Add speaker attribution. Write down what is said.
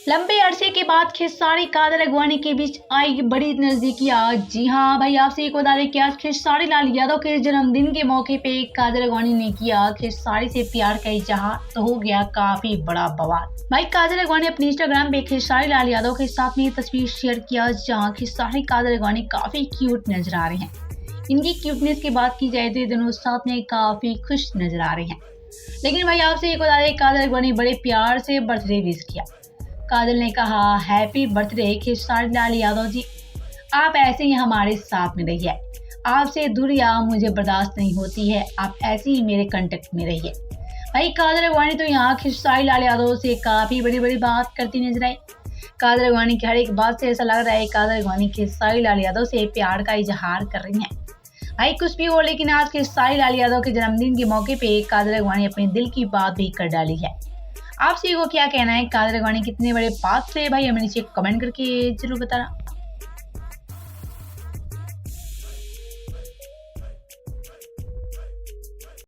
Speaker 1: लंबे अरसे के बाद खेसारी कादर अगवानी के बीच आई बड़ी नजदीकियां। जी हाँ भाई, आपसे एक बता दें कि आज खेसारी लाल यादव के जन्मदिन के मौके पे कादर अगवानी ने किया खेसारी से प्यार का इजहार, तो हो गया काफी बड़ा बवाल। भाई कादर अगवानी अपने इंस्टाग्राम पे खेसारी लाल यादव के साथ में तस्वीर शेयर किया, जहाँ खेसारी कादर अगवानी काफी क्यूट नजर आ रहे हैं। इनकी क्यूटनेस की बात की जाए तो ये दोनों साथ में काफी खुश नजर आ रहे हैं। लेकिन भाई आपसे एक बता दें, कादर अगवानी बड़े प्यार से बर्थडे विश किया। काजल ने कहा, हैप्पी बर्थडे खेसारी लाल यादव जी, आप ऐसे ही हमारे साथ में रहिए। आपसे दूरियां मुझे बर्दाश्त नहीं होती है, आप ऐसे ही मेरे कांटेक्ट में रहिए। भाई काजल अगवानी तो यहाँ खेसारी लाल यादव से काफी बड़ी बड़ी बात करती नजर आई। काजल अगवानी की हर एक बात से ऐसा लग रहा है काजल अगवानी खेसारी लाल यादव से प्यार का इजहार कर रही हैं। भाई कुछ भी हो, लेकिन आज खेसारी लाल यादव के जन्मदिन के मौके पे काजल अगवानी अपने दिल की बात भी कर डाली है। आपसे को क्या कहना है, कादर अगवानी कितने बड़े बात से भाई हमें नीचे कमेंट करके जरूर बताना।